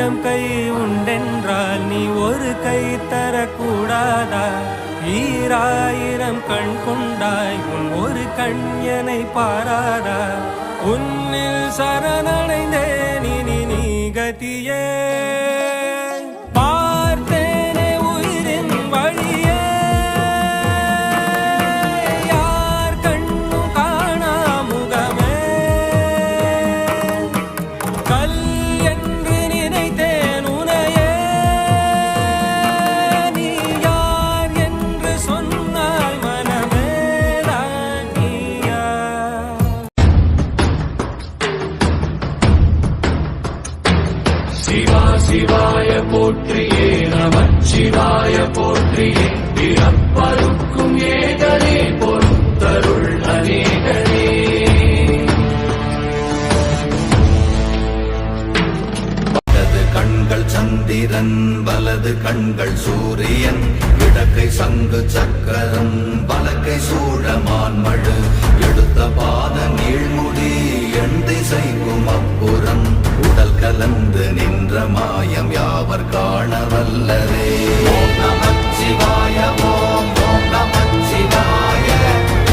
ஆயிரம் கை உண்டென்றால் நீ ஒரு கை தரக்கூடாதா? ஈராயிரம் கண் கொண்டாய் உன் ஒரு கண்யனை பாராதா? உன்னில் சரணடைந்தேன் இனி நீ கதியே. பார்த்தேனே உயிரின் வழியே, யார் கண்ணும் காணா முகமே. கல் என்று நினைத்தேன் உனையே, நீ யார் என்று சொன்னாய் மனமே தான் நீயா. சிவா சிவாய போற்றியே நமச்சிவாய போற்றியே. பிறப்பருக்கும் ஏகனே பொறுத்தருள் அநேகனே. வலது கண்கள் சந்திரன் வலது கண்கள் சூரியன். இடக்கை சங்கு சக்கரம் வலக்கை சூழமான் மழு. எடுத்த பாத நீழ்முடி எண் திசைக்கும் அப்புறம். உடல் கலந்து நின்ற மாயம் யாவர் காண வல்லரே. ஓம் நமச்சிவாய ஓம் ஓம் நமச்சிவாய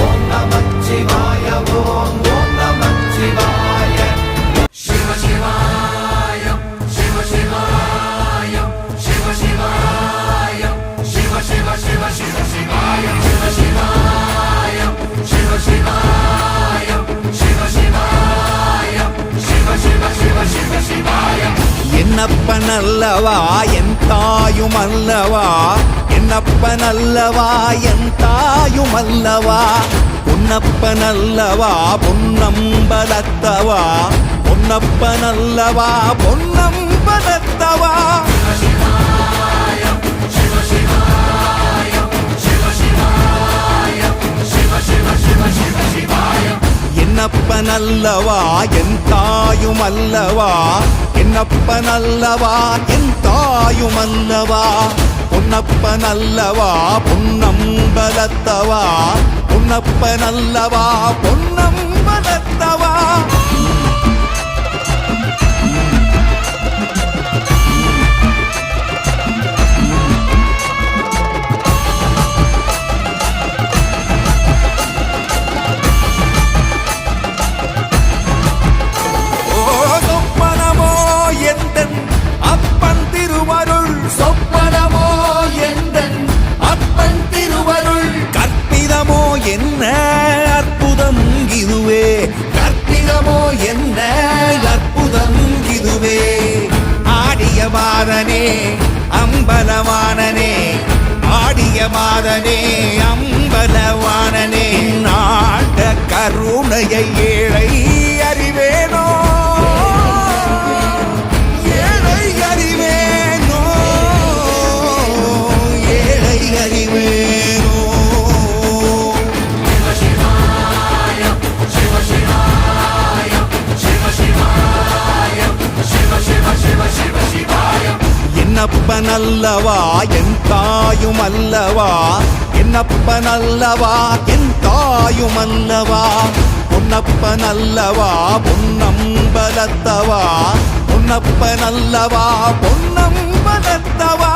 ஓம் நமச்சிவாய ஓம் ஓம் நமச்சிவாய. சிவ சிவாய சிவ சிவாய சிவ சிவாய சிவ சிவ சிவ சிவ சிவாய சிவ சிவாய சிவ சிவாய சிவ சிவாய சிவ சிவ சிவ சிவ சிவாய. என்னப்பனல்லவா என் தாயுமல்லவா, என்னப்பனல்லவா என் தாயுமல்லவா. பொன்னப்பனல்லவா பொன்னம்பலத்தவா, பொன்னப்பனல்லவா பொன்னம்பலத்தவா. என்னப்பனல்லவா என் தாயுமல்லவா, என்னப்பனல்லவா என் தாயுமல்லவா. பொன்னப்பனல்லவா பொன்னம்பலத்தவா, பொன்னப்பனல்லவா பொன்னம்பலத்தவா. அப்பன் திருவருள் சொப்பனமோ எந்தன் அப்பன் திருவருள். கற்பிதமோ என்ன அற்புதம் இதுவே, கற்பிதமோ என்ன அற்புதம் இதுவே. ஆடிய மாதனே அம்பலவானனே, ஆடிய மாதனே அம்பலவானனே. நாட கருணையை ஏழை அறிவேனோ, என்னப்பனல்லவா என் தாயுமல்லவா, என்னப்பனல்லவா என் தாயுமல்லவா. பொன்னப்பனல்லவா பொன்னம்பலத்தவா, பொன்னப்பனல்லவா பொன்னம்பலத்தவா.